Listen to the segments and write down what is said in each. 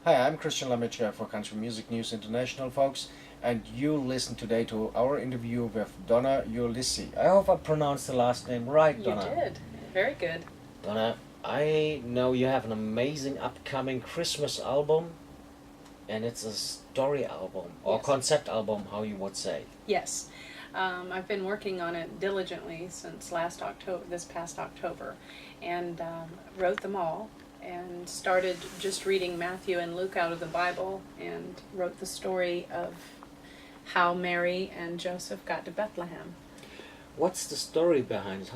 Hi, I'm Christian Lamicha for Country Music News International, folks, and you listen today to our interview with Donna Ulisse. I hope I pronounced the last name right, You Donna. did. Very good. Donna, I know you have an amazing upcoming Christmas album, and it's a story album, or Yes. concept album, how you would say. Yes. I've been working on it diligently since this past October, and wrote them all and started just reading Matthew and Luke out of the Bible and wrote the story of how Mary and Joseph got to Bethlehem. What's the story behind it?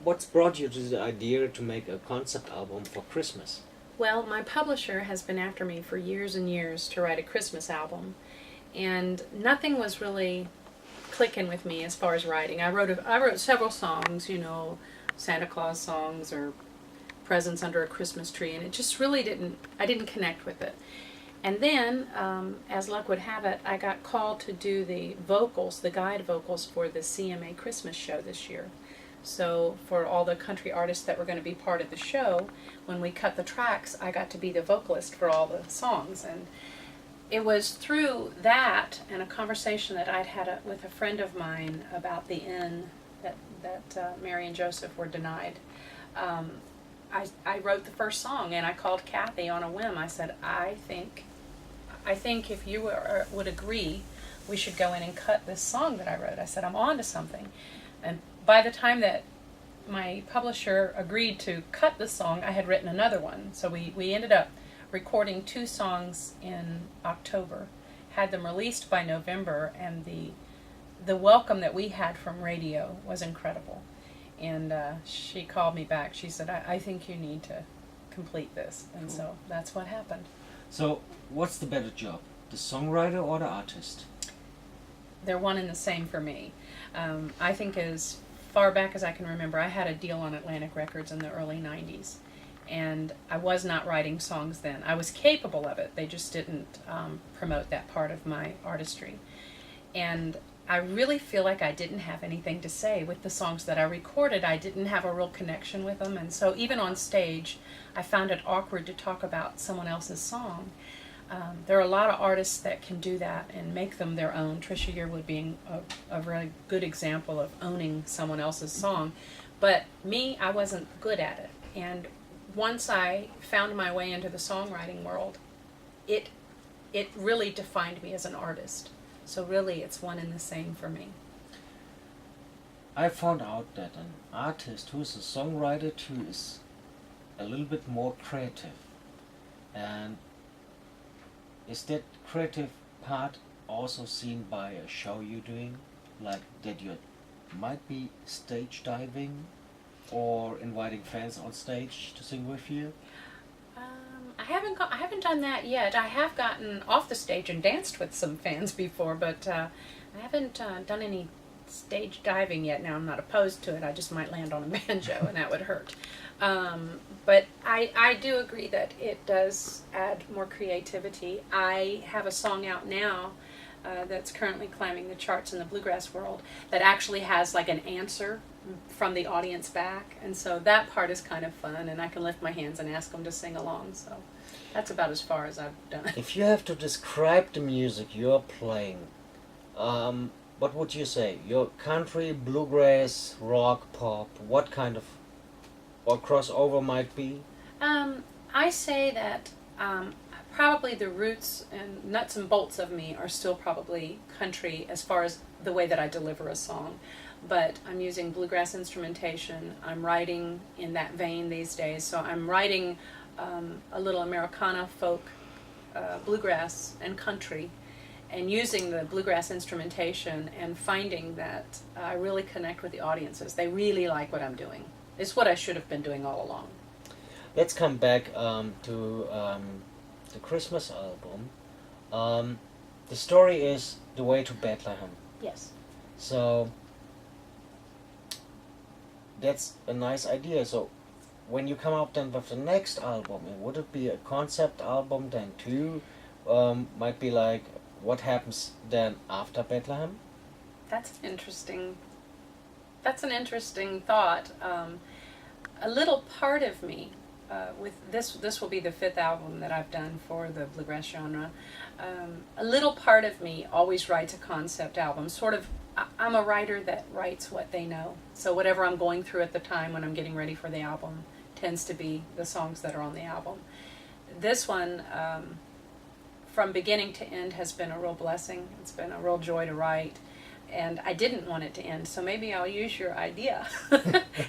What's brought you to the idea to make a concept album for Christmas? Well, my publisher has been after me for years and years to write a Christmas album, and nothing was really clicking with me as far as writing. I wrote several songs, Santa Claus songs or presents under a Christmas tree, and it just really I didn't connect with it. And then, as luck would have it, I got called to do the guide vocals for the CMA Christmas show this year. So for all the country artists that were going to be part of the show, when we cut the tracks, I got to be the vocalist for all the songs. And it was through that and a conversation that I'd had with a friend of mine about the inn that Mary and Joseph were denied. I wrote the first song, and I called Kathy on a whim. I said, I think if you would agree, we should go in and cut this song that I wrote. I said, I'm on to something. And by the time that my publisher agreed to cut the song, I had written another one. So we ended up recording 2 songs in October, had them released by November, and the welcome that we had from radio was incredible. And she called me back. She said, I think you need to complete this. And Cool. so that's what happened. So, what's the better job, the songwriter or the artist? They're one and the same for me. I think as far back as I can remember, I had a deal on Atlantic Records in the early 90s. And I was not writing songs then. I was capable of it. They just didn't promote that part of my artistry. And I really feel like I didn't have anything to say with the songs that I recorded. I didn't have a real connection with them. And so even on stage, I found it awkward to talk about someone else's song. There are a lot of artists that can do that and make them their own. Trisha Yearwood being a really good example of owning someone else's song. But me, I wasn't good at it. And once I found my way into the songwriting world, it really defined me as an artist. So really, it's one and the same for me. I found out that an artist who is a songwriter too is a little bit more creative. And is that creative part also seen by a show you're doing? Like that you might be stage diving or inviting fans on stage to sing with you? I haven't done that yet. I have gotten off the stage and danced with some fans before, but I haven't done any stage diving yet. Now, I'm not opposed to it. I just might land on a banjo, and that would hurt. But I do agree that it does add more creativity. I have a song out now that's currently climbing the charts in the bluegrass world that actually has like an answer from the audience back, and so that part is kind of fun, and I can lift my hands and ask them to sing along. So that's about as far as I've done. If you have to describe the music you're playing, what would you say? Your country, bluegrass, rock, pop, what kind of or crossover might be? I say that probably the roots and nuts and bolts of me are still probably country as far as the way that I deliver a song. But I'm using bluegrass instrumentation. I'm writing in that vein these days. So I'm writing a little Americana, folk, bluegrass, and country, and using the bluegrass instrumentation and finding that I really connect with the audiences. They really like what I'm doing. It's what I should have been doing all along. Let's come back to the Christmas album. The story is The Way to Bethlehem. Yes. So that's a nice idea. So when you come out then with the next album, would it be a concept album then too? Might be like what happens then after Bethlehem? That's an interesting thought. A little part of me with this will be the 5th album that I've done for the bluegrass genre. A little part of me always writes a concept album. Sort of, I'm a writer that writes what they know. So whatever I'm going through at the time when I'm getting ready for the album tends to be the songs that are on the album. This one, from beginning to end, has been a real blessing. It's been a real joy to write. And I didn't want it to end, so maybe I'll use your idea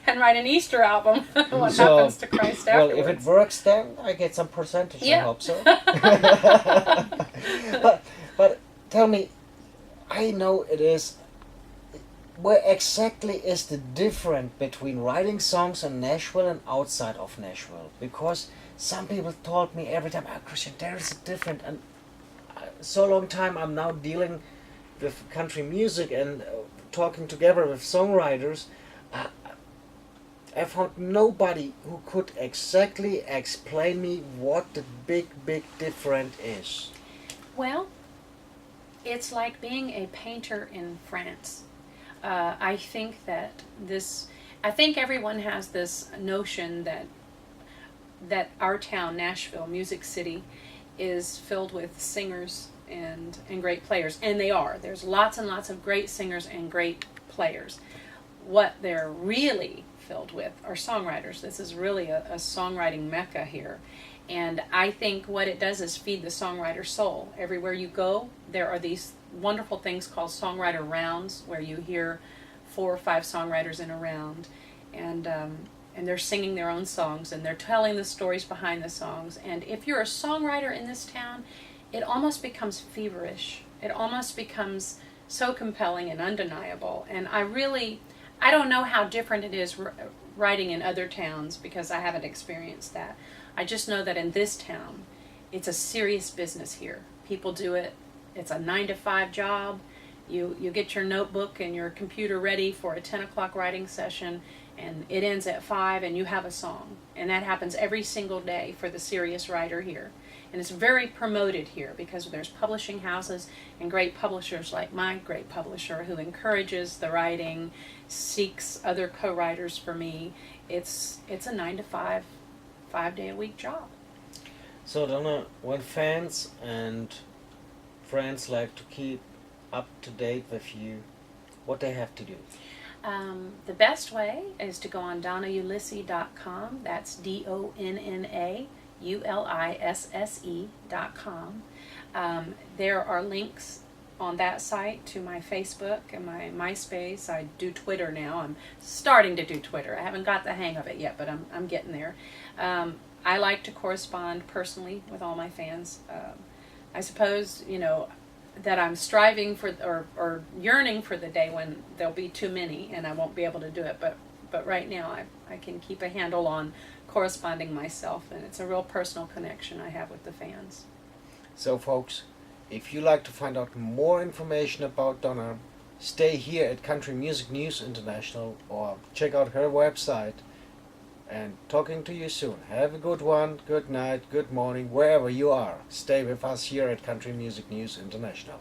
and write an Easter album. What happens to Christ afterwards? Well, if it works, then I get some percentage. Yeah. I hope so. but tell me, I know it is. Where exactly is the difference between writing songs in Nashville and outside of Nashville? Because some people told me every time, Christian, there is a difference. And so long time I'm now dealing with country music and talking together with songwriters, I found nobody who could exactly explain me what the big difference is. Well, it's like being a painter in France. I think everyone has this notion that our town, Nashville, Music City, is filled with singers and great players, and they are. There's lots and lots of great singers and great players. What they're really filled with are songwriters. This is really a songwriting mecca here, and I think what it does is feed the songwriter soul. Everywhere you go, there are these wonderful things called songwriter rounds, where you hear 4 or 5 songwriters in a round, and they're singing their own songs, and they're telling the stories behind the songs. And if you're a songwriter in this town, it almost becomes feverish. It almost becomes so compelling and undeniable. And I don't know how different it is writing in other towns, because I haven't experienced that. I just know that in this town, it's a serious business here. People do it. It's a 9-to-5 job. You get your notebook and your computer ready for a 10 o'clock writing session, and it ends at 5 and you have a song. And that happens every single day for the serious writer here. And it's very promoted here because there's publishing houses and great publishers like my great publisher, who encourages the writing, seeks other co-writers for me. It's a 9-to-5, 5-day-a-week job. So Donna, when fans and friends like to keep up to date with you, what they have to do? The best way is to go on DonnaUlisse.com. That's DonnaUlisse.com. There are links on that site to my Facebook and my MySpace. I do Twitter now. I'm starting to do Twitter. I haven't got the hang of it yet, but I'm getting there. I like to correspond personally with all my fans. I suppose, that I'm striving for or yearning for the day when there'll be too many and I won't be able to do it. But right now I can keep a handle on corresponding myself, and it's a real personal connection I have with the fans. So folks, if you like to find out more information about Donna, stay here at Country Music News International or check out her website. And talking to you soon. Have a good one, good night, good morning, wherever you are. Stay with us here at Country Music News International.